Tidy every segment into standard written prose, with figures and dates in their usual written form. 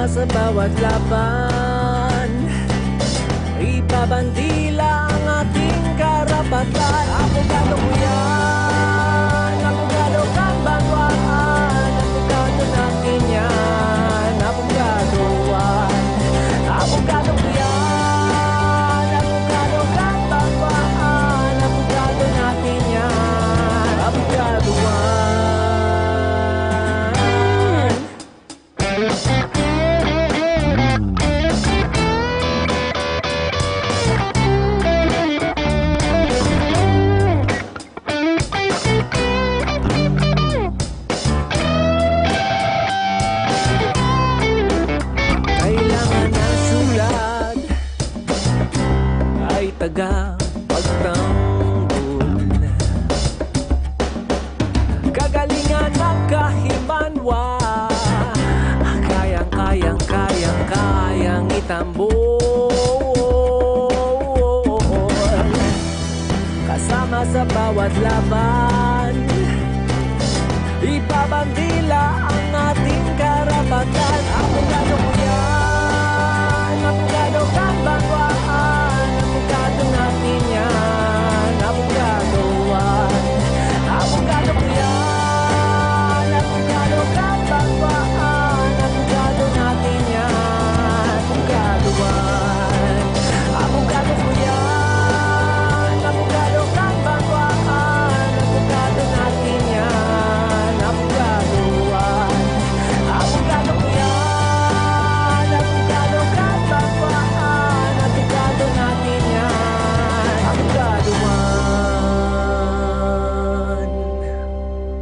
Kasama sa bawat laban, ipabandila ang ating karapatan. Abogado ko yan, abogado kang banwaan, abogado natin yan, abogadoan. Abogado ko yan, abogado kang banwaan, abogado natin yan, abogadoan. Taga-pagtanggol, kagalingan ng kahimanwa, kayang itambol. Kasama sa bawat laban, ipabandila ang ating karapatan. Abogado ko yan, abogado kang banwaan, abogado natin yan, abogadoan. Abogado ko yan, abogado kang banwaan, abogado natin yan, abogadoan. Abogado ko yan, abogado kang banwaan, abogado natin yan, abogadoan. Abogado ko yan, abogado kang banwaan, abogado natin yan, abogadoan.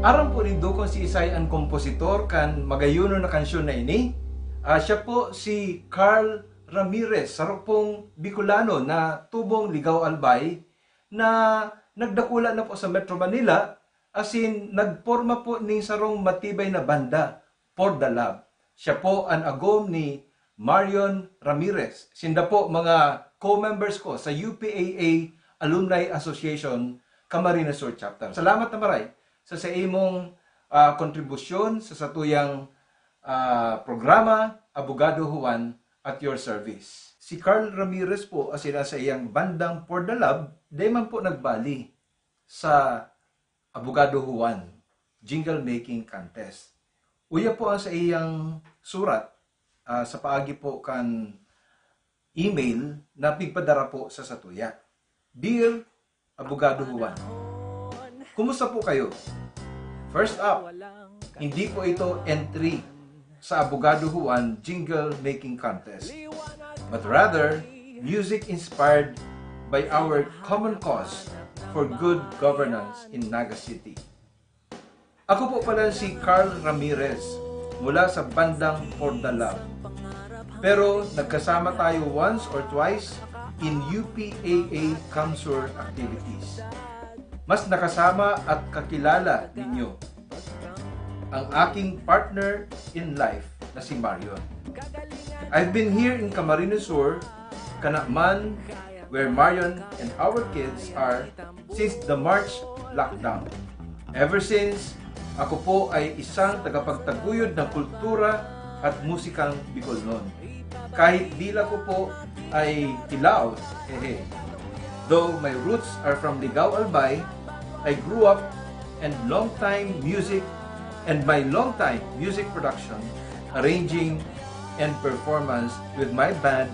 Aram po rin kung si Isay ang kompositor kan magayuno na kansyon na ini. Siya po si Carl Ramirez, sarupong Bicolano na tubong Ligaw Albay na nagdakula na po sa Metro Manila, as in nagporma po ning sarong matibay na banda, For the Love. Siya po ang agom ni Marion Ramirez. Sinda po mga co-members ko sa UPAA Alumni Association Camarines Sur Chapter. Salamat na maray sa imong kontribusyon sa satuyang programa Abogado Juan at your service. Si Carl Ramirez po as sa iyang bandang For the Love, di man po nagbali sa Abogado Juan Jingle Making Contest. Uya po ang sa iyang surat sa paagi po kan email na pigpadara po sa satuya. Dear Abogado Juan, kumusta po kayo? First up, hindi po ito entry sa Abogado Juan Jingle Making Contest, but rather music inspired by our common cause for good governance in Naga City. Ako po pala si Carl Ramirez mula sa bandang For the Love. Pero nagkasama tayo once or twice in UPAA Kamsur activities. Mas nakasama at kakilala ninyo ang aking partner in life na si Marion. I've been here in Camarines Sur, Kanakman, where Marion and our kids are since the March lockdown. Ever since, ako po ay isang tagapagtaguyod ng kultura at musikang Bicolnon. Kahit dila ko po ay Ilaw, Though my roots are from Ligaw Albay, I grew up and my long-time music production, arranging and performance with my band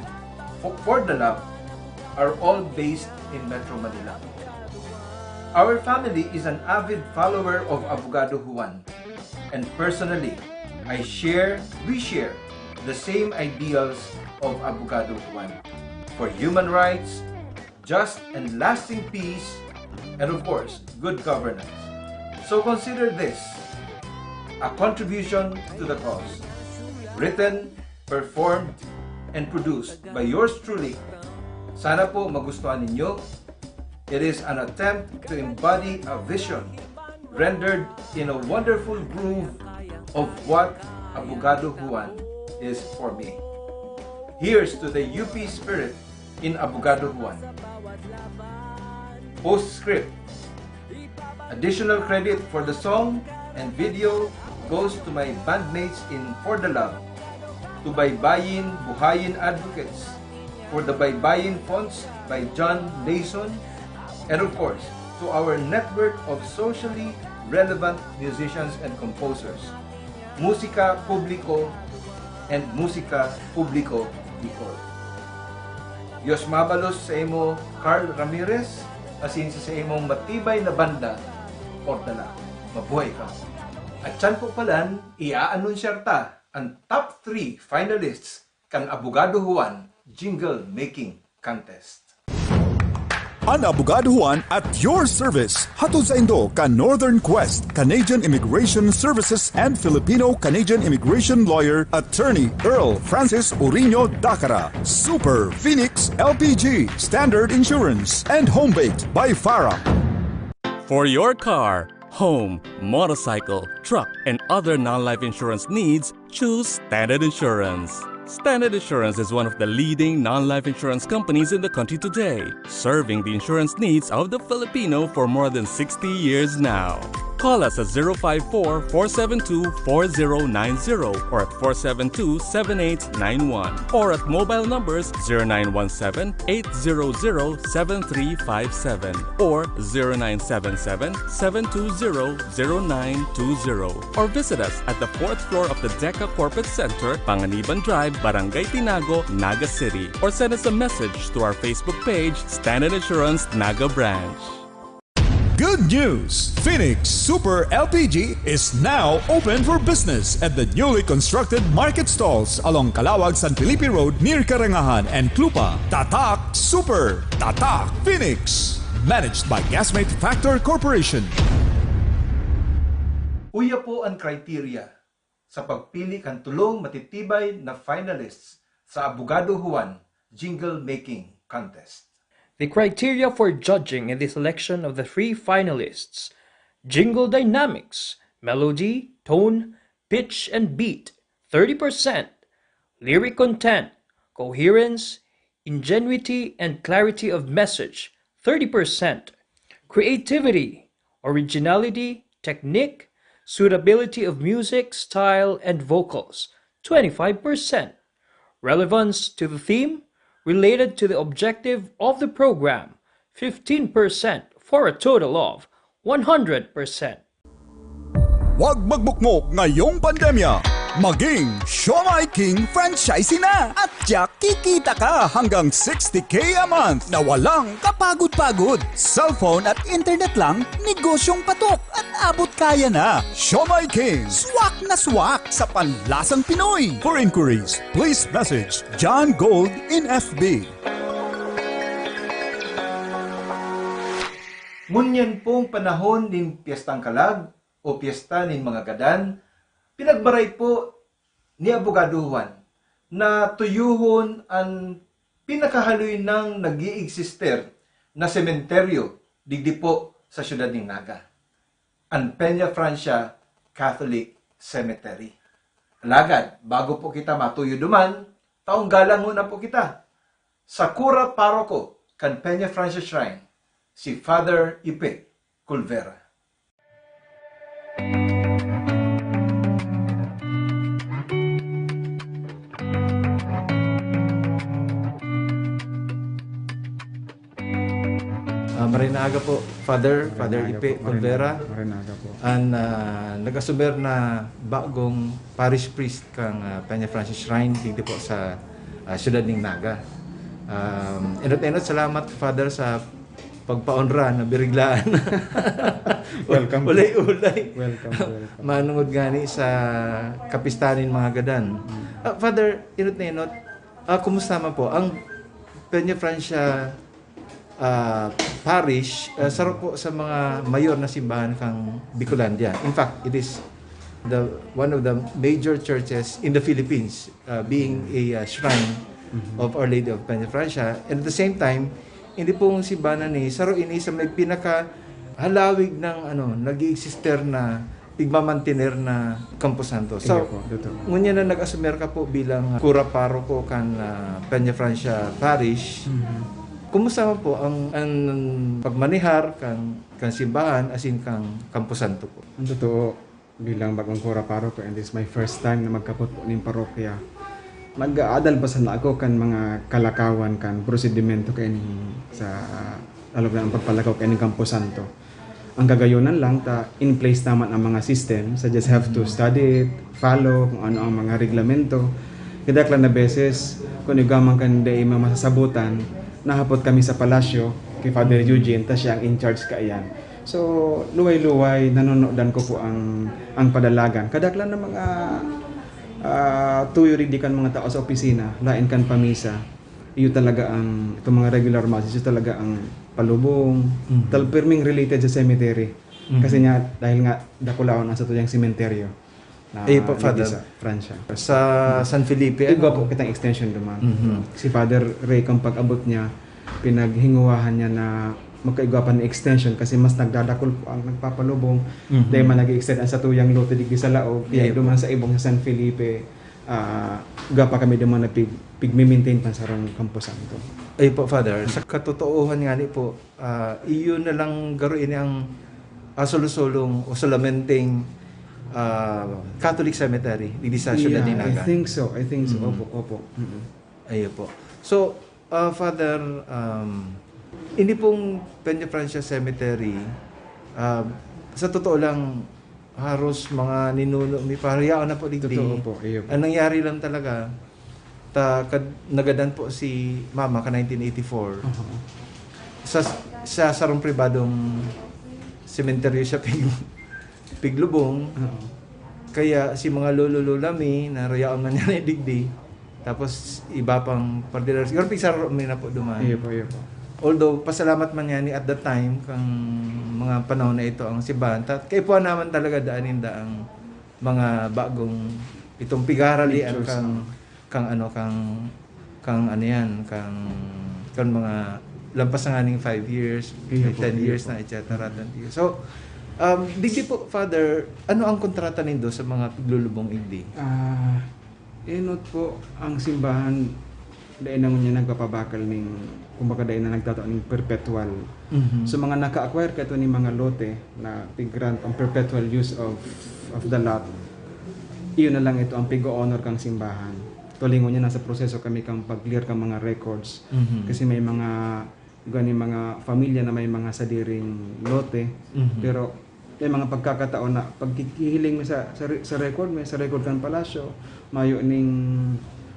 For the Love are all based in Metro Manila. Our family is an avid follower of Abogado Juan, and personally, we share the same ideals of Abogado Juan for human rights, just and lasting peace, and of course, good governance. So consider this a contribution to the cause, written, performed, and produced by yours truly. Sana po magustuhan ninyo. It is an attempt to embody a vision rendered in a wonderful groove of what Abogado Juan is for me. Here's to the UP spirit in Abogado Juan. Postscript. Additional credit for the song and video goes to my bandmates in For the Love, to Baybayin Buhayin Advocates, for the Baybayin Fonts by John Layson, and of course, to our network of socially relevant musicians and composers, Musika Publico and Musika Publico Bicol. Diyos mabalos sa imo Carl Ramirez, asin sa imong matibay na banda, Ordala. Mabuhay ka. At yan po palan, i-aanunsyar ta ang top 3 finalists kan Abogado Juan Jingle Making Contest. Ang Abogado Juan at your service. Hatod sa Indo ka Northern Quest, Canadian Immigration Services and Filipino-Canadian Immigration Lawyer, Attorney Earl Francis Urino Dacara. Super Phoenix LPG, Standard Insurance, and Home Baked by Farah. For your car, home, motorcycle, truck, and other non-life insurance needs, choose Standard Insurance. Standard Insurance is one of the leading non-life insurance companies in the country today, serving the insurance needs of the Filipino for more than 60 years now. Call us at 054-472-4090 or at 472-7891 or at mobile numbers 0917-800-7357 or 0977-720-0920 or visit us at the 4th floor of the DECA Corporate Center, Panganiban Drive, Barangay Tinago, Naga City, or send us a message to our Facebook page, Standard Insurance Naga Branch. Good news! Phoenix Super LPG is now open for business at the newly constructed market stalls along Calawag San Felipe Road near Karangahan and Clupa. Tatak Super! Tatak Phoenix! Managed by Gasmate Factor Corporation. Uya po ang criteria sa pagpili kan tulong matitibay na finalists sa Abogado Juan Jingle Making Contest. The criteria for judging in the selection of the 3 finalists: jingle dynamics, melody, tone, pitch, and beat, 30%, lyric content, coherence, ingenuity, and clarity of message, 30%, creativity, originality, technique, suitability of music, style, and vocals, 25%, relevance to the theme, related to the objective of the program, 15%, for a total of 100%. Huwag magbukmok ngayong pandemya. Maging Siomai King franchisee na at tiyak kikita ka hanggang 60K a month na walang kapagod-pagod. Cellphone at internet lang, negosyong patok at abot kaya na. Siomai King, swak na swak sa panlasang Pinoy. For inquiries, please message John Gold in FB. Ngunyan pong panahon ning Piyestang Kalag o Piyesta ning mga Gadan, pinagbaray po ni Abogado Juan na tuyuhon ang pinakahaloy ng nag-iiksister na sementeryo digdi po sa siyudad ng Naga, ang Peña Francia Catholic Cemetery. Alagad, bago po kita matuyo duman, taong galang muna po kita sa Cura Paroko kan Peña Francia Shrine, si Father Ipe Culvera. Marinaga po, Father Ipe Culvera. Marinaga po. Ang nag-asumer na bagong parish priest kang Peña Francia Shrine dito po sa siyudad ng Naga. Enot salamat, Father, sa pagpaonra na biriglaan. Welcome. Ulay-ulay. Welcome. Manungod gani sa kapistanin mga Gadan. Father, enot kumusta man po ang Peña Francia parish, sarap po sa mga mayor na simbahan kang Bicolandia. In fact, it is one of the major churches in the Philippines, being a shrine of Our Lady of Peña Francia. And at the same time, hindi pong simbahan ni saro ini sa may pinaka halawig ng nag-iixister na pigmamantiner na Camposanto. So, ngunya na nag-asumer ka po bilang Cura Paroko kan Peña Francia Parish. Kumusta mo po ang pagmanihar kang simbahan asin kang Camposanto po? Ang totoo, bilang bagong Cura Paroko, and this is my first time na magkapot po ng parokya. mag-aadal pa sa ako kan mga kalakawan kan prosedimento kay sa lalo na ang pagpalakaw kay Campo Santo. Ang kagayonan lang ta in place naman ang mga system, so just have to study it, follow kung ano ang mga reglamento. Kada lang na beses kung igaman kan day mga masasabutan, nahapot kami sa palasyo kay Father Eugene, ta siya ang in charge kaayan. So luway-luway nanonodan ko po ang padalagan. Kadaklan ng mga tuyo di kan mga tao sa opisina, lain kan pamisa. Iyo talaga ang itong mga regular masses, iyo talaga ang palubong, talperming related sa cemetery. Kasi nga dahil nga dakulaon ang sa tuyang sementeryo na po, Father, sa Francia. sa San Felipe, Igo po kitang extension duman. Si Father Ray kung pag-abot niya, pinaghinguwahan niya na magkaigwapan ng extension kasi mas nagdadakol po ang nagpapalubong. Dahil man nag-extend ang sa tuyang lote digdi sa laog, kaya duman sa ibong sa San Felipe, gapa kami duman na pigmi-maintain pa sa Campo Santo. Ay po, Father, sa katotoohan nga ni po, iyon na lang garuin ang sulusulong o sulamenteng Catholic Cemetery dito sa Ciudad I Dinaga. think so. Opo. Ayun po. So, Father, hindi pong Peña Francia Cemetery, sa totoo lang, haros mga ninuno, may pariyaan na po dito. Totoo po, iyo po. Ang nangyari lang talaga, nagadan po si Mama ka 1984. Sa sarong pribadong sementeryo siya piglubong. Kaya si mga lolo-lola mi, na rayaan man niya na digdi. Tapos iba pang pardilar. Siguro pigsaro mi na po duman. Iyo po. Although, pasalamat man yan at that time, kang mga panahon na ito ang simbahan. Kaya po naman talaga daanin ang mga bagong itong pigaralian kang mga lampas na nga 5 years, 10 years na, etc. So, digdi po, Father, ano ang kontrata nindo sa mga piglulubong igdi? Inot po ang simbahan dahil naman niya nagpapabakal ning kumbaga dahil na nagtataon ng perpetual. So mga naka-acquire kato ni mga lote na pig-grant ang perpetual use of the lot. Iyon na lang ito ang pig-honor kang simbahan. Tulingon niya nasa proseso kami kang pag-clear kang mga records. Kasi may mga pamilya na may mga sadiring lote. Pero may mga pagkakataon na pagkikihiling mo sa record, may sa record kang palasyo, mayo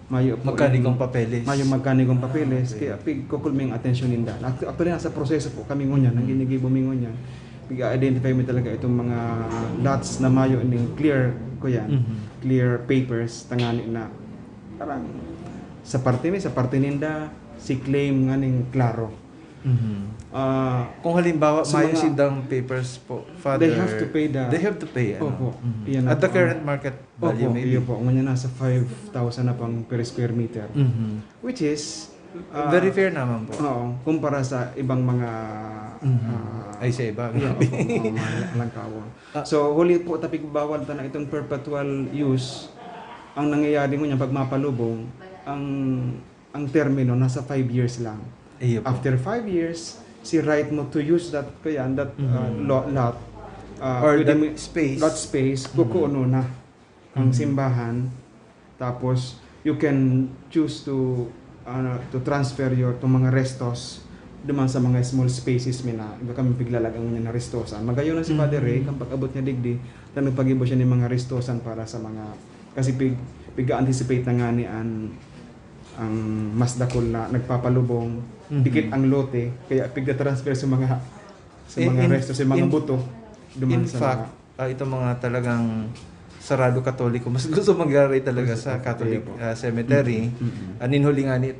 Magkanigong papeles. Magkanigong papeles. Kaya kukulming atensyon ninda. Actually, nasa proseso po kami ngunyan, nang ginigibumi ngunyan. Pig-identify mo talaga itong mga lots na mayo ning clear ko yan. Clear papers, tangani na parang sa parte ninda, si claim nga ning klaro. Kung halimbawa sa may mga- sindang papers po, Father, They have to pay. ano? Opo. Iyan na At the po. current market value Opo, maybe. iyo po. Ngunyan nasa 5,000 na pang per square meter. Which is Very fair naman po. Oo, kumpara sa ibang mga Ay sa iba. mga langkawon. So huli po tapig bawal ta na itong perpetual use. Ang nangyayari mo niya pag mapalubong, ang termino nasa 5 years lang. Iyo po. After 5 years, si right mo to use that lot Or within that space. lot space kukuno na ang simbahan. Tapos you can choose to transfer your mga restos duman sa mga small spaces mina iba kami piglalagang niya na restosan magayon na si Father Ray kung pag-abot niya digdi tanong pag-ibo siya ng mga restosan para sa mga kasi piga-anticipate na nga ni ang mas dakol na nagpapalubong dikit ang lote kaya pigda-transfer sa mga restos sa mga buto duman In sa fact, itong mga talagang sarado Katoliko, mas gusto mag-aray talaga sa Catholic cemetery. Anin huli nga ni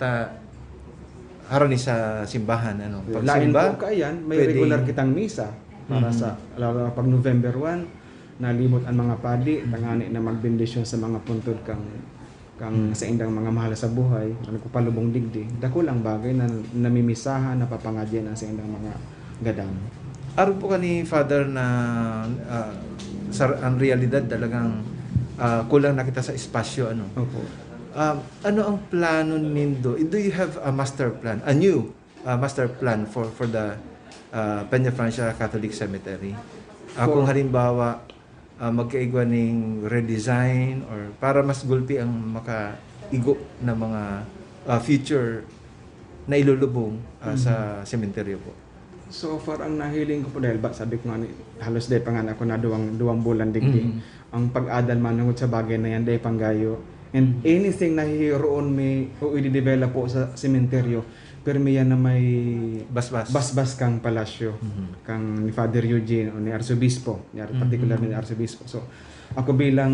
harani sa simbahan. Pag lain simba, po kayan, may pwede- regular kitang misa para sa lalo na pag November 1, nalimot ang mga padi, tangani na magbendisyon sa mga puntod kang sa indang mga mahal sa buhay, na nagpapalubong digdi. Dako lang bagay na namimisahan, napapangadyan ang sa indang mga gadam. Araw po ka ni Father na ang realidad talagang kulang na kita sa espasyo. Opo. Ano ang plano nindo? Do you have a master plan? A new master plan for the Peña Francia Catholic Cemetery? Kung halimbawa magkaigwa ng redesign or para mas gulpi ang igo na mga future na ilulubong sa sementeryo po. So far ang nahiling ko po dahil sabi ko nga halos day pa nga ako na duwang bulan digdi. Ang pag-adal manungod sa bagay na yan day panggayo. And anything na hiroon may o i-develop po sa sementeryo pero may yan na may basbas kang palasyo kang ni Father Eugene o ni Arsobispo, particular ni Arsobispo. So ako bilang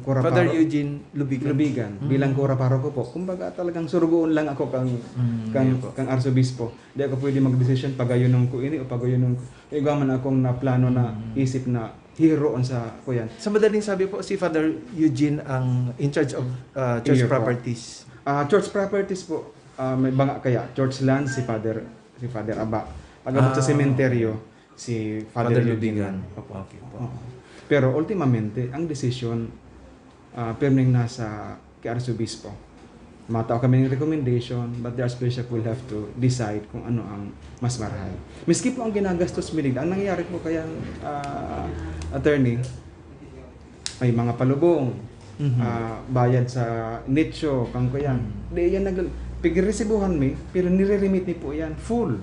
kuraparo, Father Eugene Lubigan bilang kuraparo ko po, kumbaga talagang surugoon lang ako kang Arsobispo. Di ako pwede mag-decision pagayunon ko ini o pagayunon ko. Igaman akong na plano na isip na hero on sa ko yan. Sa madaling sabi po, si Father Eugene ang in charge of church Iyo po. properties. Church properties po, may banga kaya church land si Father Aba. Pag-abot sa sementeryo si Father Lubigan. Okay po. Pero ultimamente ang decision permanent nasa kay Arsobispo. Matao kami ng recommendation, but the Archbishop will have to decide kung ano ang mas marahal. Miski po ang ginagastos milig, ang nangyayari po kayang attorney, may mga palubong, bayad sa nicho, kang kuyan. Di yan pigiresibuhan mi, pero nire-remit ni po yan, full.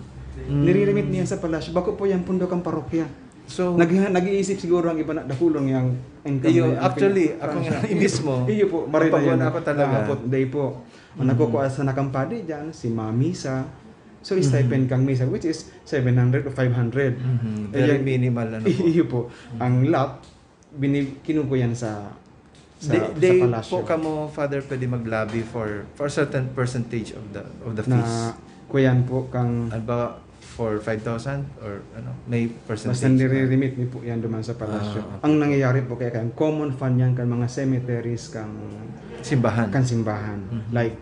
Nire-remit niya sa palasyo, bako po yan pundo kang parokya. So, Nag-iisip siguro ang iba na dakulong yung income. iyo, na- actually, ako nga mismo, iyo po, marina napagod yan. ako talaga. Day po. Nakukuha sa nakampadi dyan, si Mamisa. So, stipend kang misa, which is 700 o 500. Very Ayan. minimal. Ano po. Iyo po. Ang lot, kinuko yan sa They palasyo. po kamo, Father, pwede mag-lobby for a certain percentage of the fees. Na kuyan po kang Ano ba, for 5,000 or ano, may percentage? basta nire-remit ni po yan duman sa palasyo. Okay. Ang nangyayari po kaya kang common fund yan kan mga cemeteries kang Simbahan. simbahan. Like,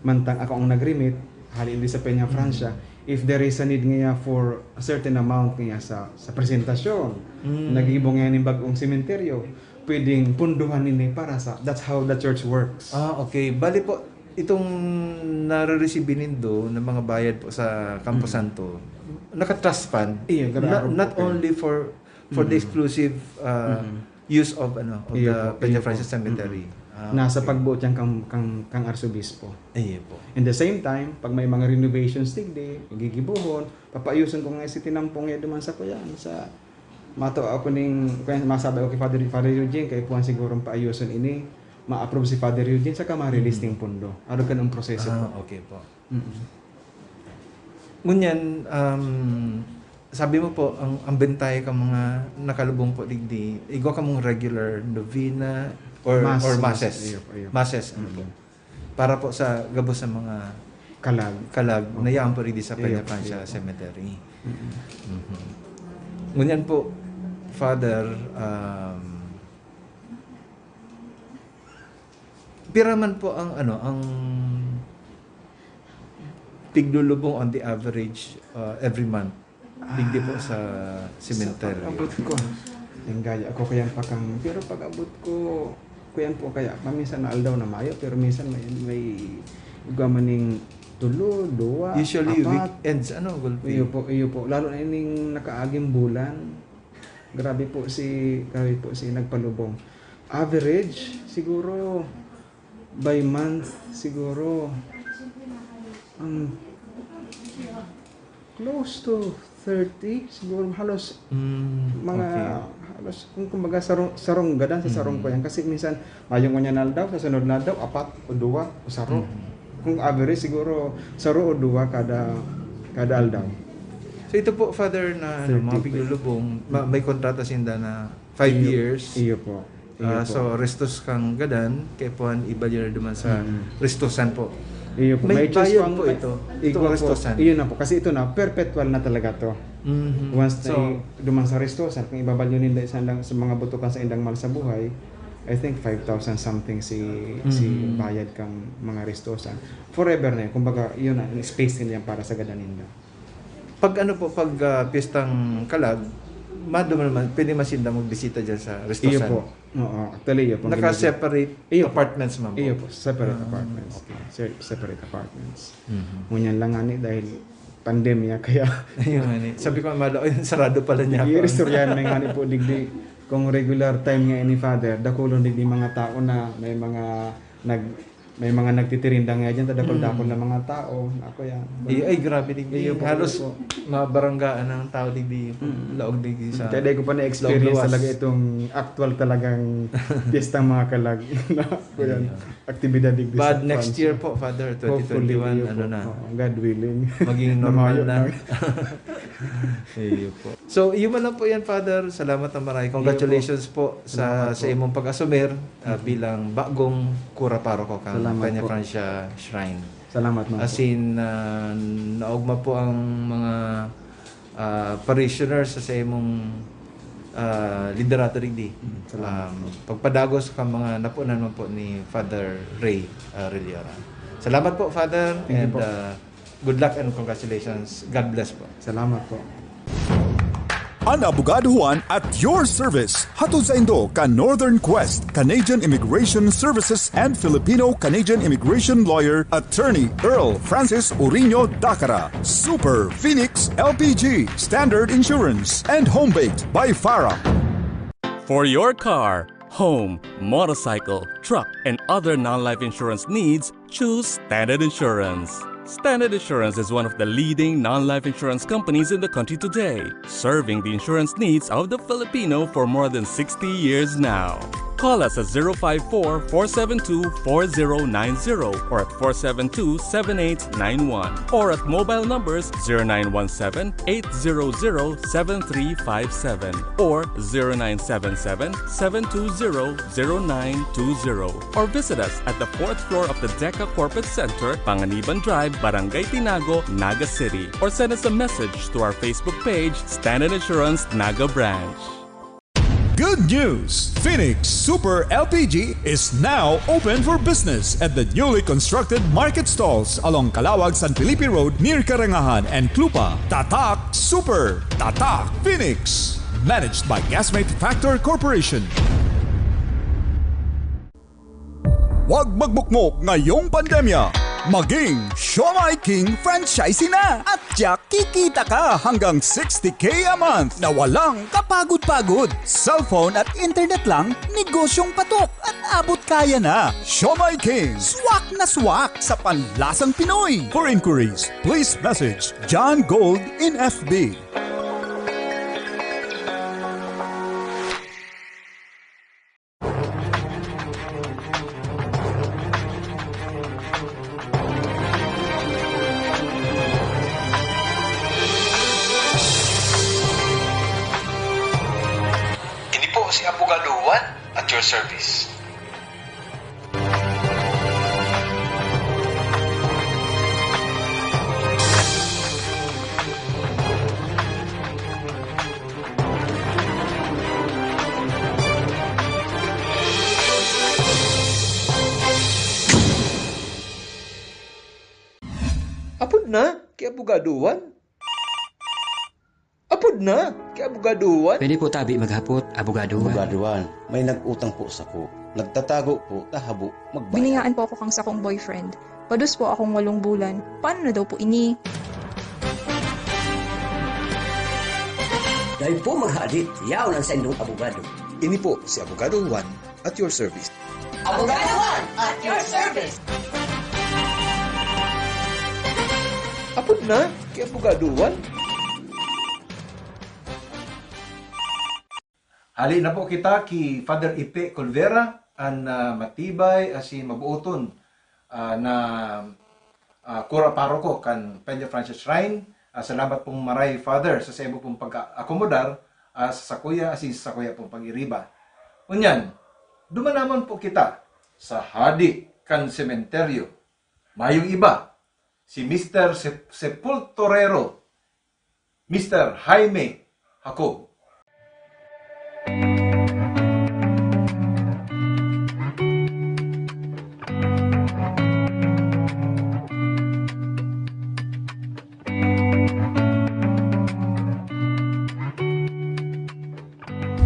mantang ako ang nag-remit, hali hindi sa Peña Francia, if there is a need nga for a certain amount nga sa presentasyon, nag-ibong yan yung bagong sementeryo, pwedeng punduhan nini para sa, that's how the church works. Okay. Bali po, itong nare-receive nindo ng mga bayad po sa Campo Santo, naka-trust fund, Iya, grabe not po kayo. only for the exclusive use of Iya the po, Peña iya po. Francis Cemetery. Nasa pagbuot yan kang Arsobispo. Iya po. In the same time, pag may mga renovations tigdi, gigibuhon, papaayusan ko nga si tinampong yan duman sa kuyan, sa mato ako ning kaya masabi ko kay Father Eugene kay puan siguro paayusan ini ma-approve si Father Eugene sa ma-release ting pundo. Ano ka ng proseso po? Okay po. Ngunyan, sabi mo po, ang bentay ka mga nakalubong po digdi, igo ka mong regular novena or masses. Iyo. Masses, ano po. Para po sa gabos sa mga kalag na yaan po rin sa Peña Iyo, Francia iyo. Cemetery. Ngunyan po, Father, piraman po ang tigdulubong on the average every month. Digdi po sa cemetery. Pag-abot ko, yung gaya ako kaya pero pag-abot ko, kuyan po kaya, minsan na aldaw na mayo, pero minsan may gamaning tulo, dua, Usually apat. weekends, Gulpi? Iyo po. Lalo na ining nakaaging bulan. Grabe po si nagpalubong. Average, siguro, by month, siguro, close to 30, siguro halos halos kung kumbaga sarong gadan sa sarong ko yan kasi minsan mayong niya naldaw sa sunod na daw apat o duwa o saro. Kung average siguro saro o duwa kada aldaw. So ito po, Father, na 30 mga po. piglulubong, may kontrata sinda na 5 years. Iyo po. So restos kang gadan, kaya po ibalya na duman sa restosan po. Iyo po. May choice bayad pang- po ito. Ito Itong po. restosan. Iyon na po. Kasi ito na, perpetual na talaga to. Once na So, dumang sa restosan, kung ibabalyo nila sa mga butukan sa indang mahal sa buhay, I think 5,000 something si bayad kang mga restosan. Forever na yun. Kumbaga, yun na, space nila yan para sa gadan nila. pag pistang kalag, naman, pwede masinda magbisita dyan sa Iyo restosan. po. Oo, actually, iyo po. Naka-separate Iyo po. apartments, ma'am. Iyo po, separate apartments. Separate apartments. Ngunyan lang nga ni dahil pandemya, kaya Ayun, sabi ko, sarado pala niya ako. i-restoryan may nga ni po digdi kung regular time nga ini Father, dakulon digdi mga tao na may mga may mga nagtitirindang nga dyan, tadakol-dakol na mga tao. Ako yan. Ay, grabe digdi. Iyo po, Halos iyo po. mabaranggaan ng tao digdi. Laog digdi sa... Kaya ko pa na-experience Laog-luwas. talaga itong actual talagang piyestang mga kalag. Ako yan. Aktibidad digdi But sa next France. year po, Father, Hopefully, 2021, iyo ano po. na, Oo, God willing. maging normal Lumayo na. Iyo po. So, iyo man lang po yan, Father. Salamat na marami. Congratulations po sa Salamat po. sa imong pag-asumir bilang bagong kura paroko kang Salamat Peña po. Francia Shrine. Salamat man As po. in, naugma po ang mga parishioners sa imong liderato digdi. Pagpadagos ka mga napunan mo po ni Father Ray Reliora. Salamat po, Father. Thank you And po. good luck and congratulations. God bless po. Salamat po. Ang abogaduhan at your service. Hatod sa Indo ka Northern Quest, Canadian Immigration Services and Filipino-Canadian Immigration Lawyer, Attorney Earl Francis Urino Dacara. Super Phoenix LPG, Standard Insurance, and Home Baked by Farah. For your car, home, motorcycle, truck, and other non-life insurance needs, choose Standard Insurance. Standard Insurance is one of the leading non-life insurance companies in the country today, serving the insurance needs of the Filipino for more than 60 years now. Call us at 054-472-4090 or at 472-7891 or at mobile numbers 0917-800-7357 or 0977-720-0920 or visit us at the 4th floor of the DECA Corporate Center, Panganiban Drive, Barangay Tinago, Naga City, or send us a message to our Facebook page, Standard Insurance Naga Branch. Good news! Phoenix Super LPG is now open for business at the newly constructed market stalls along Calawag San Felipe Road near Karangahan and Clupa. Tatak Super! Tatak Phoenix! Managed by Gasmate Factor Corporation. Huwag magbukmok ngayong pandemya. Maging Siomai King franchisee na at tiyak kikita ka hanggang 60K a month na walang kapagod-pagod. Cellphone at internet lang, negosyong patok at abot kaya na. Siomai King, swak na swak sa panlasang Pinoy. For inquiries, please message John Gold in FB. Ini po si Abogado Juan at your service. Apod na, kay Abogaduan. Apod na, kay Abogaduan. Pwede po tabi maghapot, abogado. Bugaduan, may nag-utang po sa ko. Nagtatago po, tahabo, magbayad. Biningaan po ako kang sakong boyfriend. Padus po akong 8 bulan. Paano na daw po ini? Dahil po maghadit, yaw ng sendong abogado. Ini po si Abogado Juan at your service. Abogado Juan at your service! Apod na, kay Abogaduan. Hali na po kita ki Father Ipe Colvera ang matibay asin mabuoton na kura paroko kan Peña Francia Shrine. Salamat pong maray, Father, sa sebo pong pag-akomodar sa sakuya asin sa sakuya pong pag-iriba. Unyan, dumanaman po kita sa hadi kan sementeryo. Mayong iba, si Mr. Sepulturero, Mr. Jaime Jacob.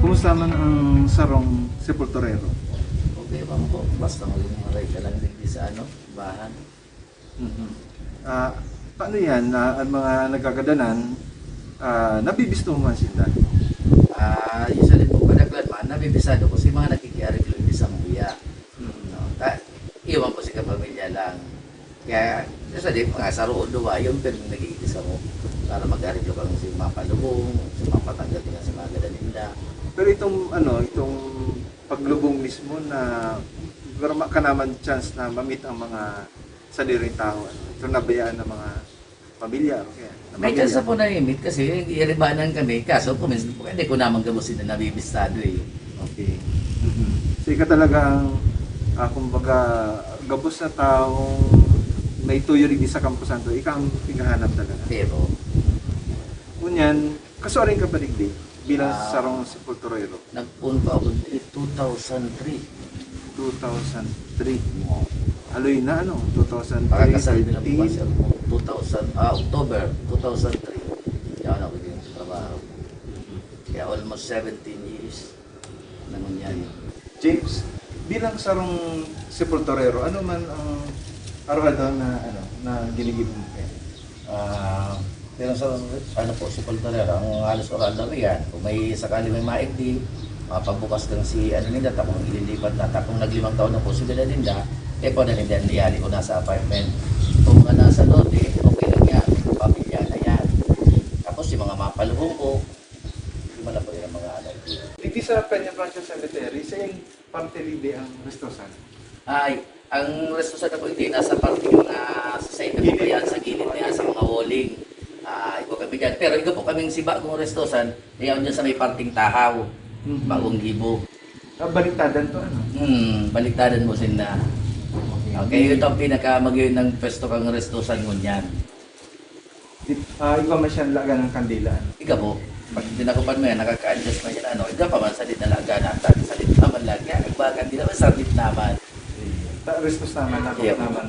Kumusta man ang sarong sepulturero? Okay bang po, basta maray ka lang din sa bahan. Paano yan na ang mga nagkakadanan, nabibisto mo man sila? Usually po, kadaglan man, nabibisado ko si mga nakikiarig lang sa mga buya. No? Iwan po si kapamilya Kaya, sa di mga sa roon doon, yung pero nag-iisa mo para mag-ariglo kang si mapalubong, si mapatanggal din sa mga gadaninda. Pero itong paglubong mismo na ka naman chance na mamit ang mga saliring tao. Ito nabayaan ng mga pamilya. Okay. May chance po na imit kasi iribanan kami. Kaso kuminsan po, hindi ko naman gamusin na nabibistado eh. Okay. So ika talagang, kumbaga, gabos na taong may tuyo rin sa kampusan to, ika ang pinahanap talaga. Pero, ngunyan, kasuaring ka pa digdi bilang sarong sepulturero. Nagpunta ako 2003. 2003. Aloy na 2003, Pakakasal din ako kasi October 2003. Yan ako din sa trabaho. Kaya almost 17 years na nangyari. James, bilang sarong sepulturero, ano man ang araw-araw na ginigib mo kayo? Pero sa sepulturero, ang halos oral daw yan. Kung may sakali may maigdi, mapagbukas lang si nila, tapong ililipat na, tapong nag-5 taon na po si Nila, po na nila niyali ko nasa apartment. Kung ka nasa lote, okay lang yan, pamilya na yan. Tapos yung mga mapalubong ko, hindi man na po yung mga anak ko. Hindi sa Peña Francia Cemetery, sa yung parte libre ang restosan? Ay, ang restosan na po hindi, nasa parte yung sa side na po yan, sa gilid na yan, sa mga walling. Ikaw kami dyan. Pero ikaw po kaming si bagong restosan, ayaw dyan sa may parting tahaw, bagong gibo. Baliktadan to Baliktadan mo sin na. Okay, ito ang pinaka-magyon ng pesto kang restosan mo niyan. Ikaw masyan laga ng kandila? Ikaw po. Pag dinakupan mo yan, nakaka-adjust mo yan, ikaw pa man, salit na laga na, salit naman lagi, nagbagan din naman, salit naman. Restos naman, naman.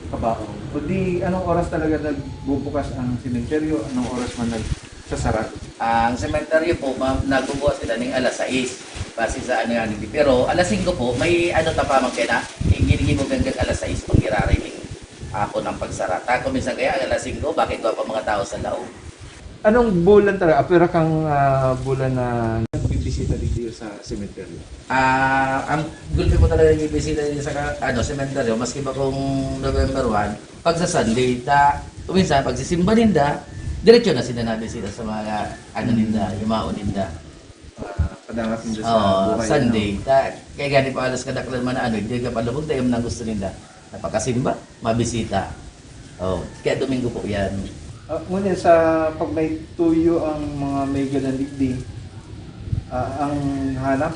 Kabao. O di, anong oras talaga nagbubukas ang sementeryo? Anong oras man nagsasara? Ang sementeryo po, nagbubukas sila ng alas 6. Base sa ano yan. Pero alas 5 po, may tapamang kaya na, ginigibog hanggang alas 6 pang irarinig ako ng pagsara. Tako minsan kaya alas 5, bakit ba pa mga tao sa loob? Anong bulan talaga? Apira kang bulan na nagbibisita dito sa sementeryo? Ang gulpi ko talaga yung ibisita dito sa sementeryo, maski ba kung November 1, pag sa Sunday, minsan pag sisimba ninda, diretso na sila nabisita sa mga ninda, yung maon ninda. Padangat ninda sa buhay. Sunday, kaya gani pa alas kadaklan man hindi ka palubog tayo nang gusto ninda. Napakasimba, mabisita. Kaya Domingo po yan. Ngunit sa pag may tuyo ang mga may ganang digdi, ang hanap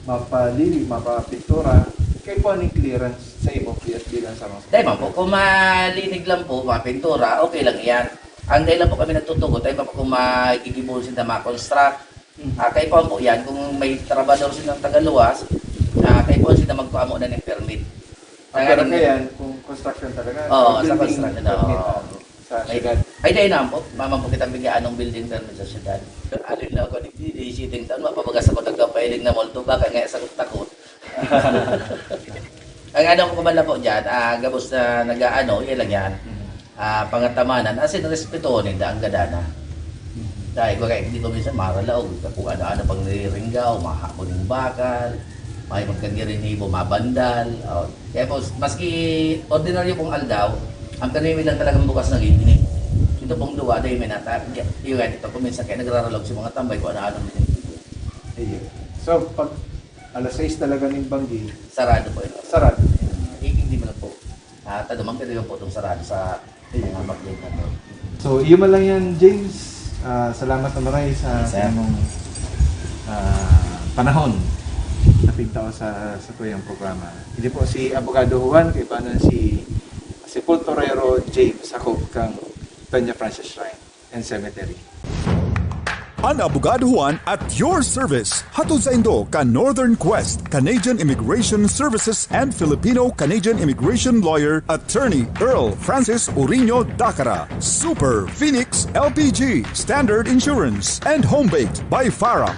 mapalili, mapapintura, kayo po anong clearance sa imo bilang sa mga? Tayo po, kung malinig lang po, mapintura, okay lang yan. Ang dahil lang po kami nagtutugot, tayo po kung magigibol sila ma-construct. Kayo po yan, kung may trabador silang tagaluwas, kayo po sila magpaamo na ng permit. Pero kaya kung construction talaga? Sa construction na. Sa syudad? Ay, dahil na po. Mama po kitang bigyan anong building permit sa syudad. Alin na ako, di sitting down, mapabagas ako nagkapahilig na multo, baka nga sa takot. Ang ko kumala po dyan, gabos na yan lang yan. Pangatamanan, asin respeto ninda ang gadana. Dahil kaya hindi ko minsan maralaog, kung ano-ano pang niringgaw, mahapon yung bakal, may magkagirinibo, mabandal. Kaya po, maski ordinaryo pong aldaw, ang kanimi lang talagang bukas ng gini. Ito pong luwa, dahil may yung ito po minsan kaya nagraralog sa mga tambay kung ano-ano. So, pag alas 6 talaga ng Banggi, sarado po ito. Sarado? Hindi mo lang po. Tanumang kaya po itong sarado sa mga mag-game na ito. So, yun man lang yan, James. Salamat na maray sa inyong panahon na pigtao sa tuyang programa. Hindi po si Abogado Juan, kay paano si Sepulturero James Sakop kang Peña Francia Shrine and Cemetery. Ang Abogado Juan at your service. Hatod sa Indo ka Northern Quest, Canadian Immigration Services and Filipino-Canadian Immigration Lawyer, Attorney Earl Francis Urino Dacara. Super Phoenix LPG, Standard Insurance, and Home Baked by Farah.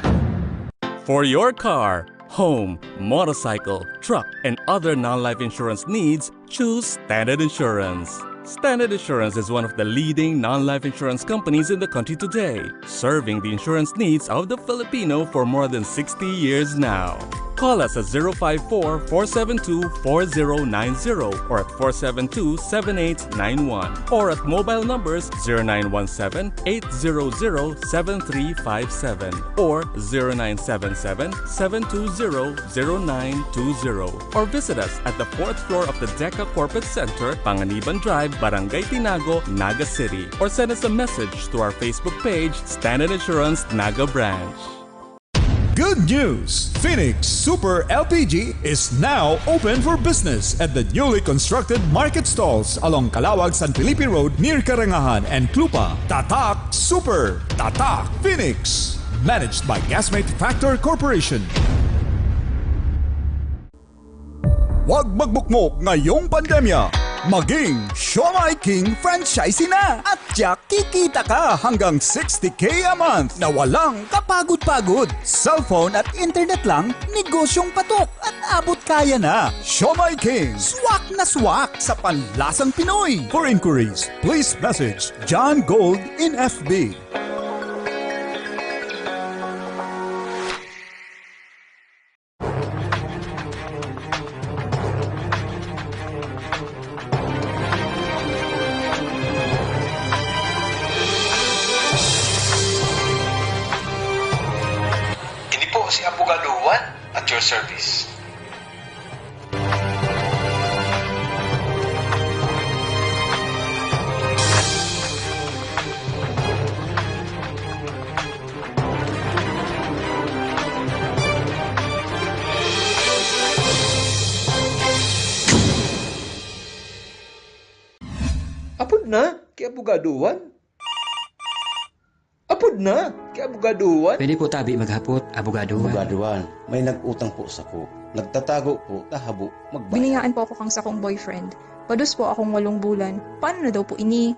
For your car, home, motorcycle, truck, and other non-life insurance needs, choose Standard Insurance. Standard Insurance is one of the leading non-life insurance companies in the country today, serving the insurance needs of the Filipino for more than 60 years now. Call us at 054-472-4090 or at 472-7891 or at mobile numbers 0917-800-7357 or 0977-720-0920 or visit us at the 4th floor of the DECA Corporate Center, Panganiban Drive, Barangay Tinago, Naga City, or send us a message to our Facebook page, Standard Insurance Naga Branch. Good news! Phoenix Super LPG is now open for business at the newly constructed market stalls along Calawag San Felipe Road near Karangahan and Clupa. Tatak Super! Tatak Phoenix! Managed by Gasmate Factor Corporation. Huwag magbukmok ngayong pandemya. Maging Siomai King franchisee na at tiyak kikita ka hanggang 60K a month na walang kapagod-pagod. Cellphone at internet lang, negosyong patok at abot kaya na. Siomai King, swak na swak sa panlasang Pinoy. For inquiries, please message John Gold in FB. Si Abogado Juan at your service. Apod na, kay Abogado Juan. Apod na, kay Abogado Juan. Pwede po tabi maghapot, Abogado Juan. Abugaduan, may nag-utang po sa ko. Nagtatago po, tahabo, magbayad. Biniyaan po ako kang sakong boyfriend. Padus po akong 8 bulan. Paano na daw po ini?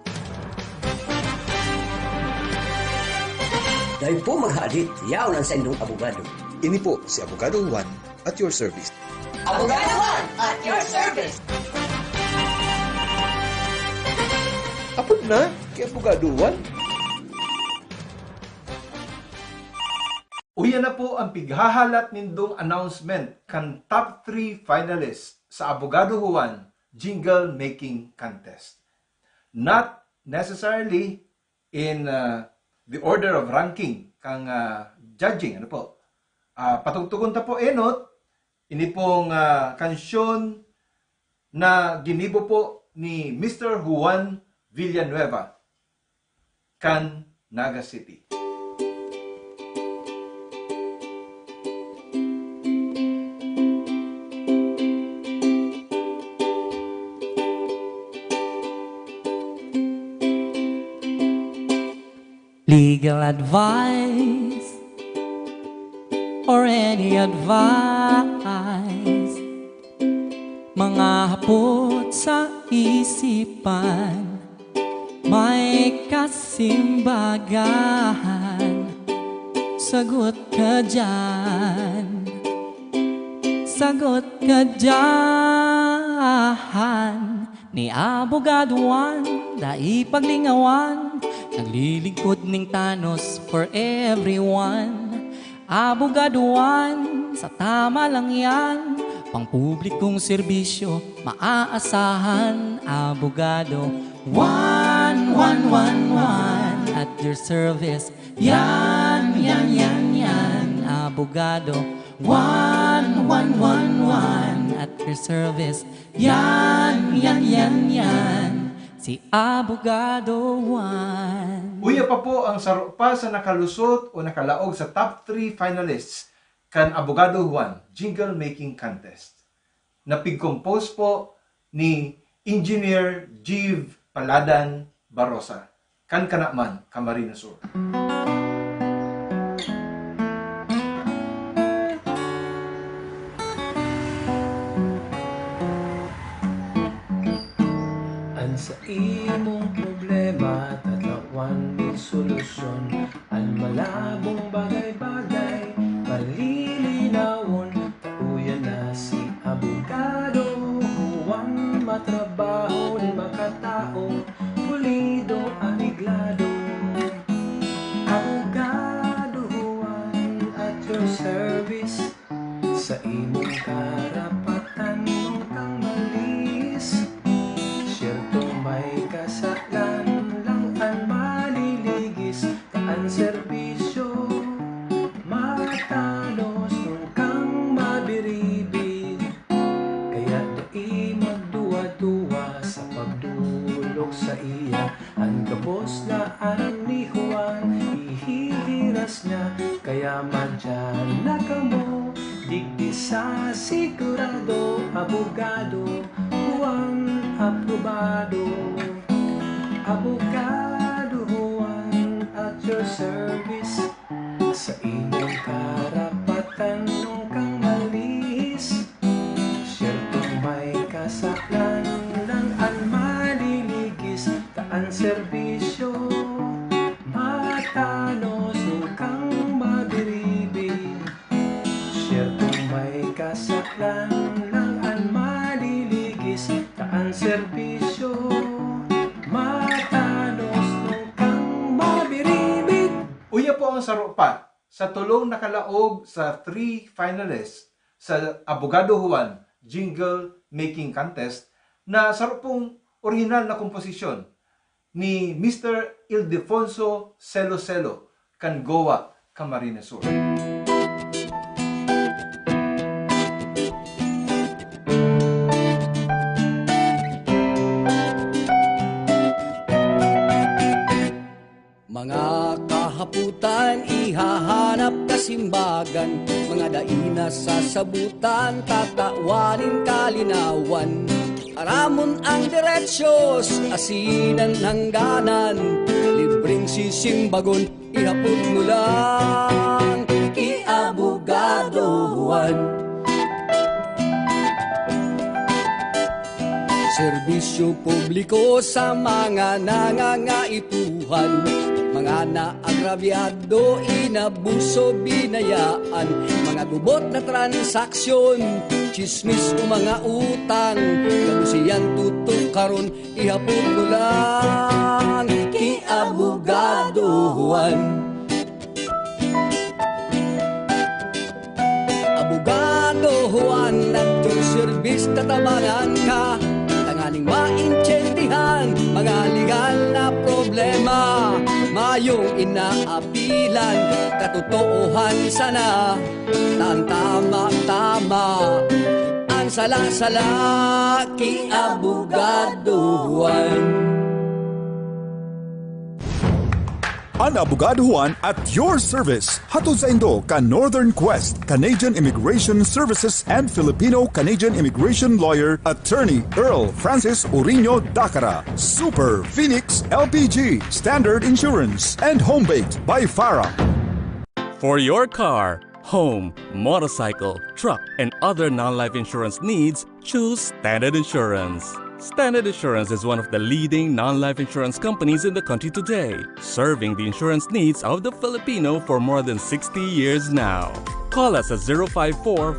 Dahil po maghadit, yaw ng sendong abogado. Ini po si Abogado Juan at your service. Abogado Juan at your service. Apod na, kay Abogado Juan. Uyan na po ang pighahalat nindong announcement kan top 3 finalists sa Abogado Juan Jingle Making Contest. Not necessarily in the order of ranking kang judging. Ano po? Patugtugon ta po enot, ini pong kansyon na ginibo po ni Mr. Juan Villanueva kan Naga City. Legal advice or any advice, mga hapot sa isipan, may kasimbagahan. Sagot ka dyan, sagot ka dyan. Ni Abogado Juan, daipaglingawan, naglilingkod ning Thanos for everyone. Abogado Juan, sa tama lang yan, pangpublikong serbisyo, maaasahan. Abogado Juan, at your service. Yan, yan, yan, yan. Abogado Juan, at your service. Yan, yan, yan, yan. Si Abogado Juan. Uya pa po ang saro pa sa nakalusot o nakalaog sa top 3 finalists kan Abogado Juan Jingle Making Contest. Napig-compose po ni Engineer Jeeve Paladan Barosa kan Kanakman, Camarines Sur. Sa imong problema, tatlawan din solusyon. Ang malabong bagay-bagay, malilinawon. Tauyan na si Abogado Juan, matrabaho, makatao, pulido, aniglado. Abogado Juan at your service. sa imong karapatan nung kang malis. Siyertong may kasalan lang ang maliligis, taan serbisyo matalos nung kang mabiribig. Kaya dai magduwa-duwa sa pagdulog sa iya. Ang gabos na anang ni Juan, ihihiras niya. Kaya madyan na kamo, digdi sa sigurado. Abogado, Juan aprobado. Abogado Juan at your service. Sa inyong karapatan nung kang malis. Siyertong may kasalan lang ang maliligis, taan serbisyo matanos nung kang mabiribig. Siyertong may kasalan lang ang maliligis, taan serbisyo matanos nung kang mabiribig. Uya po ang sarupa sa tulong nakalaog sa 3 finalists sa Abogado Juan Jingle Making Contest na sarupong original na komposisyon ni Mr. Ildefonso Celo Celo kan Goa, Camarines Sur. Mga kahaputan, ihahanap kasimbagan. Mga daina sa sabutan, tatawanin kalinawan. Aramon ang diretsyos, asinan hangganan. Libreng sisimbagon, ihapot mo lang. Iabogadohan. Serbisyo publiko sa mga nangangaituhan. Mga naagrabyado, inabuso, binayaan. Mga gubot na transaksyon, chismis o mga utang. Kabusiyan tutukaron, ihapon mo lang. Kiabogadohan. Abogadohan, nagtuservis tatabangan ka. Tanganing maintindihan mga legal na problema. Mayong inaapilan, katotohan sana. Tama-tama, ang sala-sala, kiabogadohan. Ang Abogado Juan at your service. Hatod sa Indo ka Northern Quest, Canadian Immigration Services and Filipino-Canadian Immigration Lawyer, Attorney Earl Francis Uriño Dacara. Super Phoenix LPG, Standard Insurance, and Homebaked by Farah. For your car, home, motorcycle, truck, and other non-life insurance needs, choose Standard Insurance. Standard Insurance is one of the leading non-life insurance companies in the country today, serving the insurance needs of the Filipino for more than 60 years now. Call us at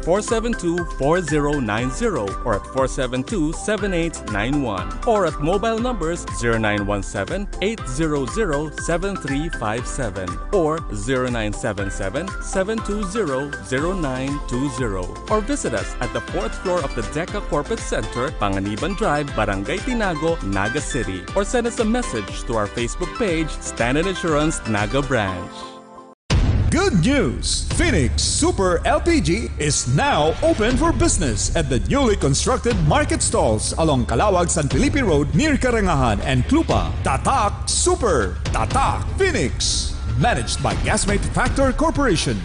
054-472-4090 or at 472-7891 or at mobile numbers 0917-800-7357 or 0977-720-0920 or visit us at the 4th floor of the DECA Corporate Center, Panganiban Drive, Barangay Tinago, Naga City, or send us a message to our Facebook page, Standard Insurance Naga Branch. Good news! Phoenix Super LPG is now open for business at the newly constructed market stalls along Calawag San Felipe Road near Karangahan and Clupa. Tatak Super! Tatak Phoenix! Managed by Gasmate Factor Corporation.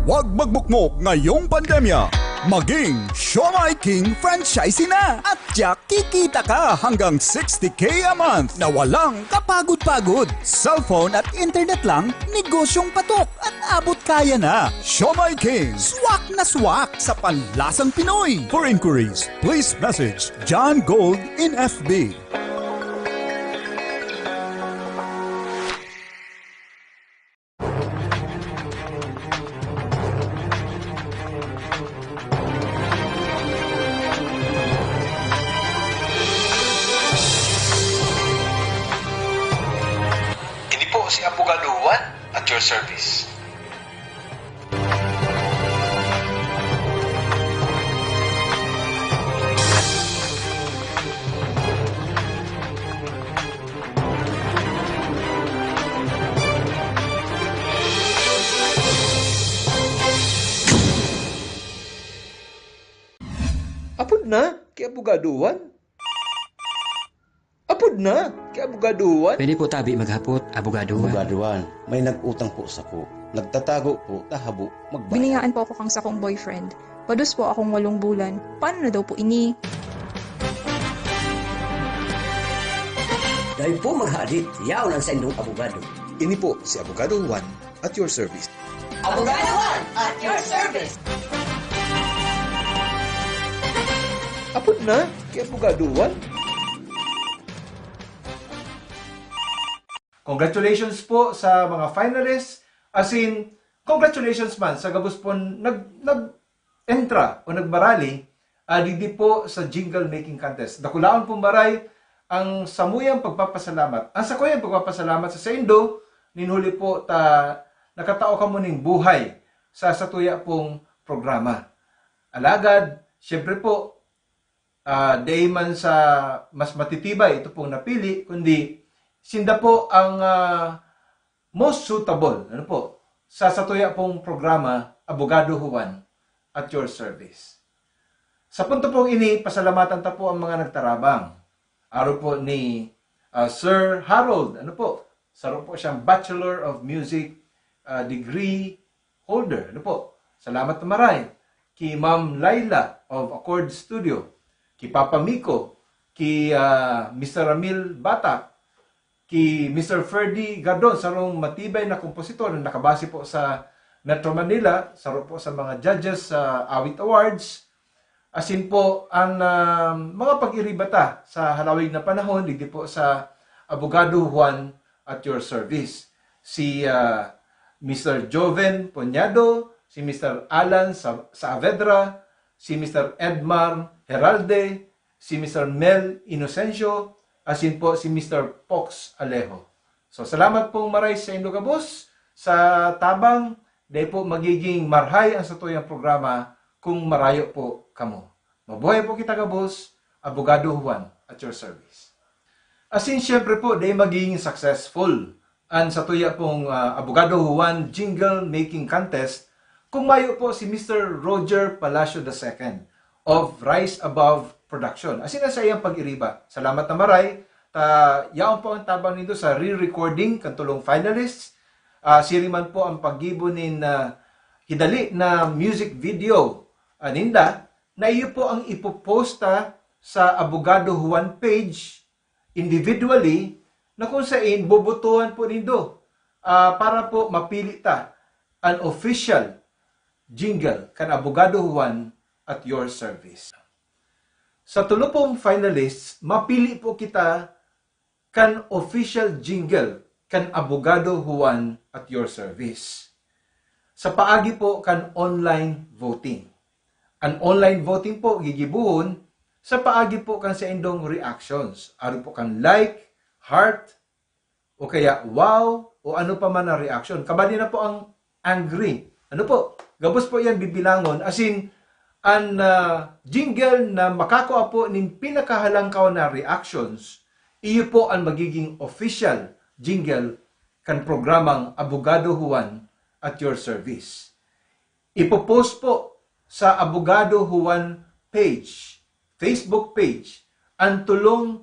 Huwag magbukmok ngayong pandemya. Maging Siomai King franchisee na at tiyak kikita ka hanggang 60K a month na walang kapagod-pagod. Cellphone at internet lang, negosyong patok at abot kaya na. Siomai King, swak na swak sa panlasang Pinoy. For inquiries, please message John Gold in FB. Si Abogado Juan at your service. Apod na, kay Abogaduhan. Apod na, kay Abogaduhan. Pwede po tabi maghapot, abogaduan. Abogaduhan, may nag-utang po sa ko. Nagtatago po, tahabo, magbayad. Biningaan po ako kang sakong boyfriend. Padus po akong 8 bulan. Paano na daw po ini? Dahil po maghadit, yaw ng sendong abogado. Ini po si Abogado Juan at your service. Abogado Juan at your service. Apod na, kay Abogaduhan. Congratulations po sa mga finalists. As in, congratulations man sa gabos po nag-entra o nagbarali didi po sa jingle making contest. Dakulaon po maray ang samuyang pagpapasalamat. Ang sakuyang pagpapasalamat sa Sendo, ninhuli po nakatao ka mo ning buhay sa satuya pong programa. Alagad, syempre po, day man sa mas matitibay ito pong napili, kundi sinda po ang most suitable sa satuya pong programa, Abogado Juan at your service. Sa punto pong ini, pasalamatan ta po ang mga nagtarabang. Araw po ni Sir Harold, saro po siyang Bachelor of Music degree holder. Salamat na maray. Ki Ma'am Laila of Accord Studio, ki Papa Miko, ki Mr. Ramil Bata, ki Mr. Ferdy Gardon, sarong matibay na kompositor na nakabase po sa Metro Manila, saro po sa mga judges sa Awit Awards. Asin po ang mga pag-iribata sa halawig na panahon, hindi po sa Abogado Juan at your service. Si Mr. Joven Ponyado, si Mr. Alan Saavedra, si Mr. Edmar Heralde, si Mr. Mel Inocencio, asin po si Mr. Pox Alejo. So salamat pong maray sa inyong kabus sa tabang, dahil po magiging marhay ang satuyang programa kung marayo po kamo. Mabuhay po kita kabus, Abogado Juan at your service. Asin syempre po, dahil magiging successful ang satuya pong Abogado Juan Jingle Making Contest kung mayo po si Mr. Roger Palacio II of Rise Above Production. Asin na sa iyang pag-iriba. Salamat na maray. Yaon po ang tabang nito sa re-recording kantulong finalists. Siriman po ang paggibunin hidali na music video ninda na iyo po ang ipoposta sa Abogado Juan page individually na kung saan bobotohan po nindo para po mapili ta an official jingle kan Abogado Juan at your service. Sa tulo pong finalists, mapili po kita kan official jingle kan Abogado Juan at your service. Sa paagi po kan online voting. Ang online voting po gigibuhon sa paagi po kan sa indong reactions. Ano po kan like, heart, o kaya wow, o ano pa man na reaction. Kabali na po ang angry. Ano po? Gabos po yan bibilangon. As in, ang jingle na makakuha po ng pinakahalangkaw na reactions, iyo po ang magiging official jingle kan programang Abogado Juan at your service. Ipopost po sa Abogado Juan page, Facebook page, ang tulong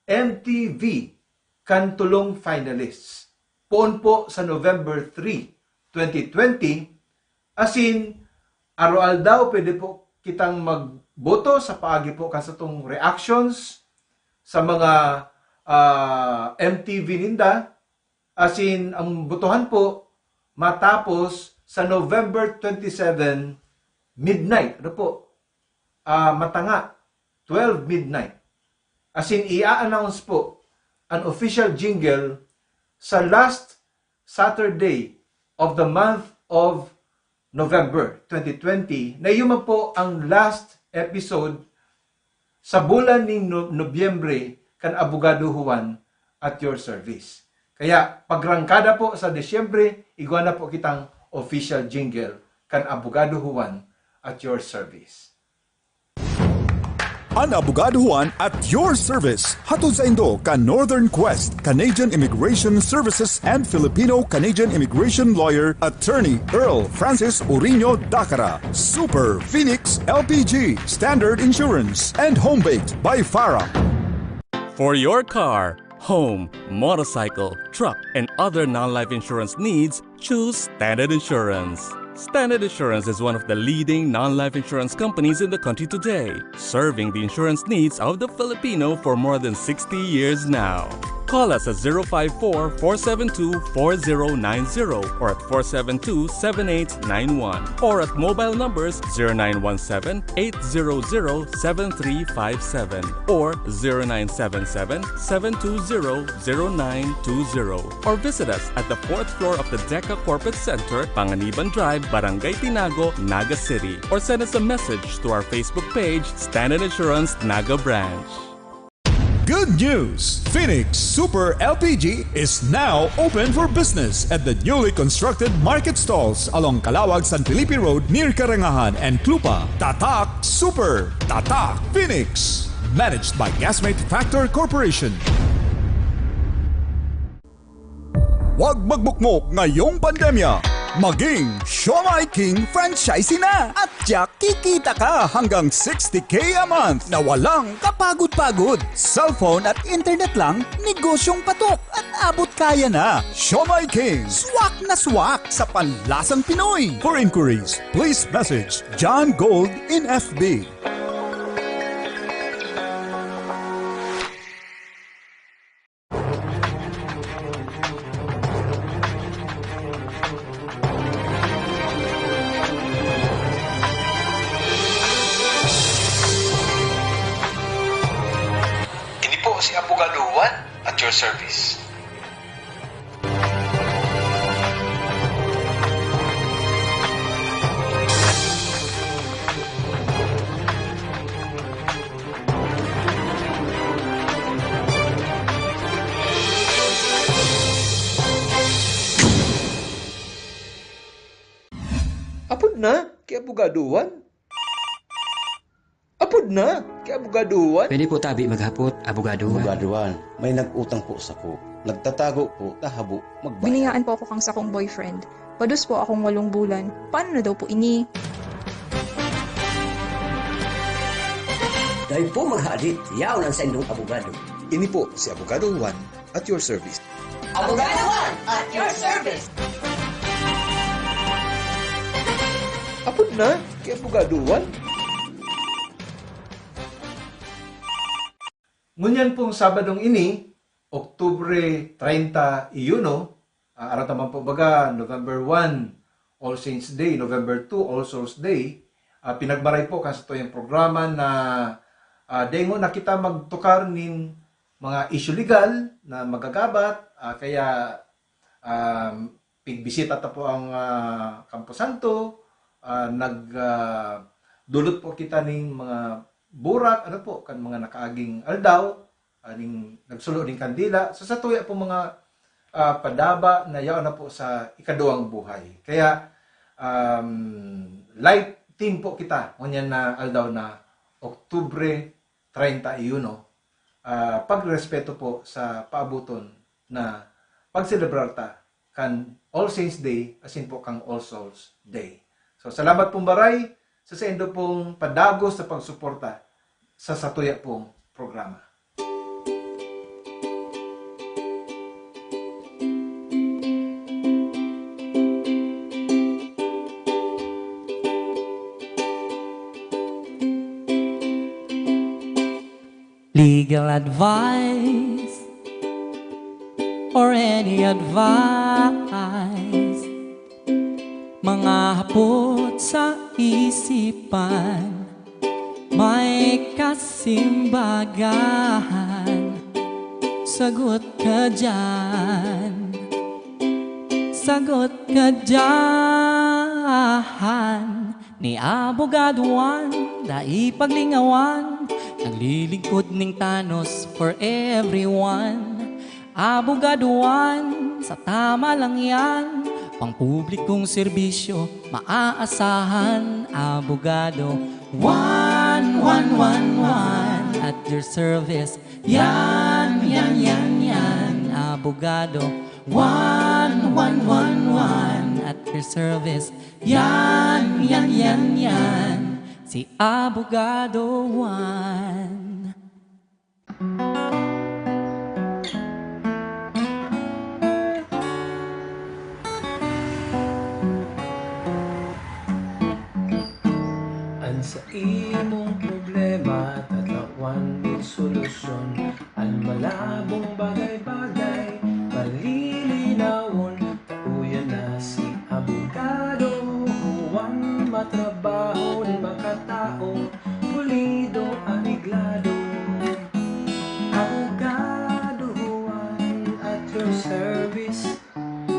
MTV kan tulong finalists. Poon po sa November 3, 2020, asin araw daw pwede po kitang magboto sa paagi po kasatong reactions sa mga MTV ninda. Asin ang botohan po matapos sa November 27 midnight. Ano po? Matanga 12 midnight. Asin i-announce po an official jingle sa last Saturday of the month of November 2020 na yun po ang last episode sa bulan ng Nobyembre kan Abogado Juan at your service. Kaya pagrangkada po sa Desyembre, iguana po kitang official jingle kan Abogado Juan at your service. Ang Abogado Juan at your service. Hatod sa Indo ka Northern Quest, Canadian Immigration Services and Filipino-Canadian Immigration Lawyer, Attorney Earl Francis Urino Dacara. Super Phoenix LPG, Standard Insurance, and Home Baked by Farah. For your car, home, motorcycle, truck, and other non-life insurance needs, choose Standard Insurance. Standard Insurance is one of the leading non-life insurance companies in the country today, serving the insurance needs of the Filipino for more than 60 years now. Call us at 054-472-4090 or at 472-7891 or at mobile numbers 0917-800-7357 or 0977-720-0920 or visit us at the 4th floor of the DECA Corporate Center, Panganiban Drive, Barangay Tinago, Naga City, or send us a message to our Facebook page, Standard Insurance Naga Branch. Good news! Phoenix Super LPG is now open for business at the newly constructed market stalls along Calawag San Felipe Road near Karangahan and Clupa. Tatak Super! Tatak Phoenix! Managed by Gasmate Factor Corporation. Huwag magbukmok ngayong pandemya. Maging Siomai King franchisee na at tiyak kikita ka hanggang 60K a month na walang kapagod-pagod. Cellphone at internet lang, negosyong patok at abot kaya na. Siomai King, swak na swak sa panlasang Pinoy. For inquiries, please message John Gold in FB. Si Abogado Juan at your service. Apod na, kay Abogado Juan. Apod na, kay Abogado Juan. Pwede po tabi maghapot, Abogado Juan. Abogado Juan, may nag-utang po sa ko. Nagtatago po, tahabo, magbayad. Biniyaan po ako kang sakong boyfriend. Padus po akong 8 bulan. Paano na daw po ini? Dahil po maghadit, yaw ng sendong abogado. Ini po si Abogado Juan at your service. Abogado Juan at your service. Apod na, kay Abogado Juan. Ngunyan pong Sabadong ini, Oktubre 30 iuno, araw naman po baga, November 1, All Saints Day, November 2, All Souls Day, pinagbaray po kasi ito yung programa na dengo na kita magtukar nin mga issue legal na magagabat, kaya pigbisita ta po ang Campo Santo, nagdulot po kita ning mga burak, ano po, kan mga nakaaging aldaw, aning nagsulo ning kandila, sa tuya po mga padaba na yaw na po sa ikaduwang buhay. Kaya, light team po kita, ngunyan na aldaw na Oktubre 30 iuno, pagrespeto po sa paabuton na pagselebrar ta kan All Saints Day, asin po kang All Souls Day. So, salamat pong baray sa sendo pong padagos sa pagsuporta sa satuya pong programa. Legal advice or any advice, mga hapot sa isipan, may kasimbagahan. Sagot ka dyan, sagot ka dyan. Ni Abogado Juan, naipaglingawan, naglilingkod ning Thanos for everyone. Abogado Juan, sa tama lang yan, pangpublikong serbisyo, maaasahan. Abogado Juan. 1111 at your service. Yan, yan, yan, yan, abogado. 1111 at your service. Yan, yan, yan, yan, si Abogado Juan. An sa imong problema, tatlawan din solusyon. Ang malabong bagay-bagay, malilinawon. Tauyan na si Abogado Juan, matrabaho ni makatao, pulido, aniglado. Abogado Juan at your service,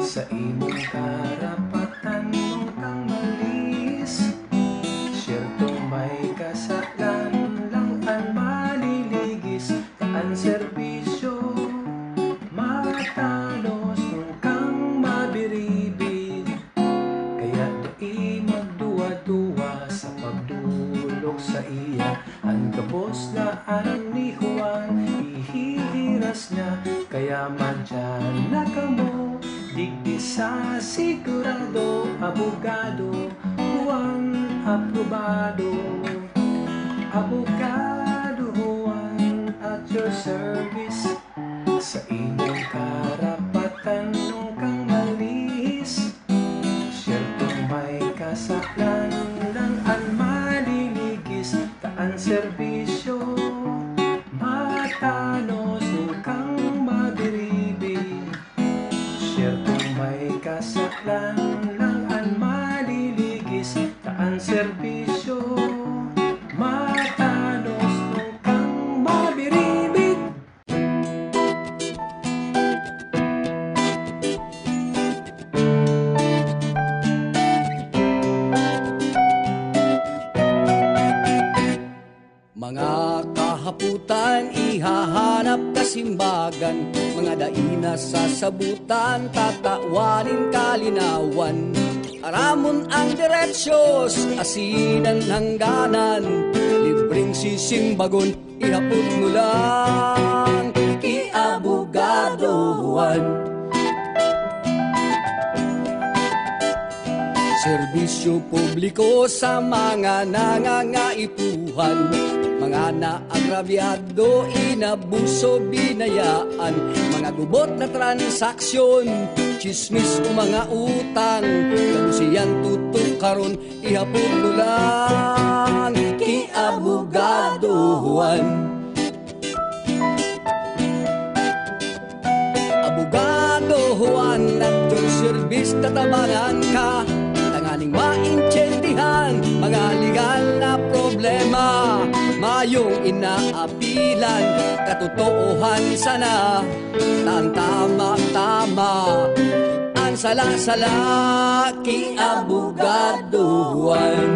sa imong karapatan nung kang malis. Siyerto may kasalan lang ang maliligis, ang serbisyo matalos nung kang mabiribid. Kaya dai magduwa-duwa sa pagdulog sa iya. Ang gabos na alam ni Juan, ihihiras niya. Kaya madyan na kamo, digdi sa sigurado. Abogado Juan, aprobado. Abogado Juan at your service, sa inyong karapatan nung kang malis. Siyerto may kasalan lang ang maliligis, taan serbisyo matanos nung kang mabiribig. Siyerto may kasalan lang ang maliligis, taan serbisyo matanos nung kang mabiribig. Mga kahaputan, ihahanap kasimbagan. Mga daina sasabutan, tatawanin kalinawan. Aramon ang diretsyos, asinan hangganan. Libreng sisimbagon, ihapon mo lang kay Abogado Juan. Serbisyo publiko sa mga nangangaipuhan, mga naagrabyado, inabuso, binayaan, mga gubot na transaksyon, chismis o mga utang, kamusiyan tutukaron, ihapon mo lang kay Abogado Juan. Abogado Juan at your service, tatabangan ka, tanganing maintindihan mga legal na problema, mayong inaapilan, katotohan sana, ang tama-tama, ang sala-sala kay Abogado Juan.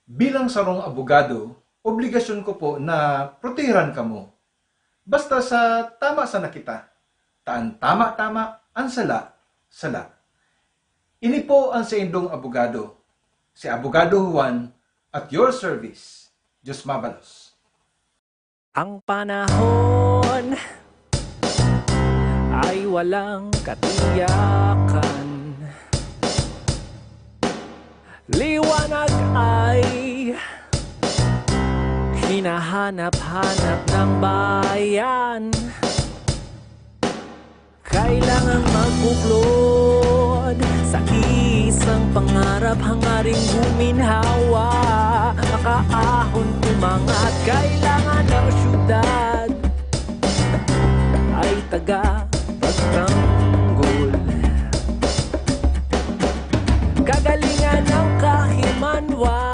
Bilang sarong abogado, obligasyon ko po na protehan ka mo. Basta sa tama sana kita. Taan tama-tama, ang sala-sala. Ini po ang sa indong abogado, si Abogado Juan at your service, Diyos mabalos. Ang panahon ay walang katiyakan, liwanag ay hinahanap-hanap ng bayan. Kailangang magbuklod sa isang pangarap, hangaring guminhawa, makaahon umangat. Kailangan ng syudad ay taga-pagtanggol, kagalingan ng kahimanwa,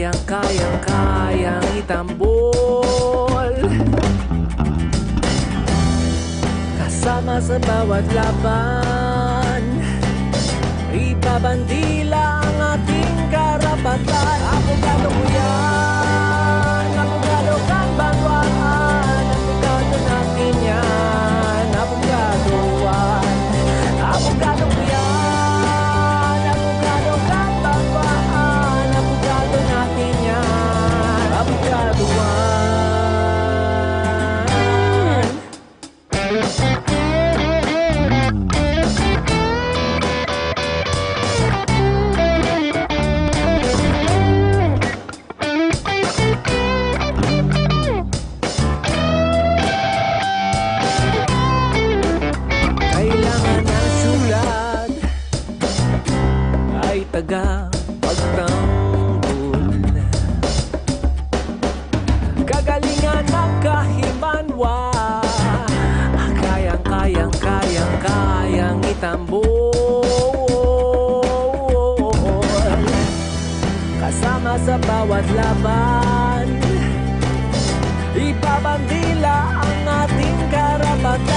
kayang itambol. Kasama sa bawat laban, ibabandila ang ating karapatan. Abogado ko yan, abogado kang banwaan, abogado natin yan, abogado Juan. Abogado ko yan, abogado kang banwaan. tagapagtanggol. Kagalingan ng kahimanwa, kayang itambol. Kasama sa bawat laban, ipabandila ang ating karapatan.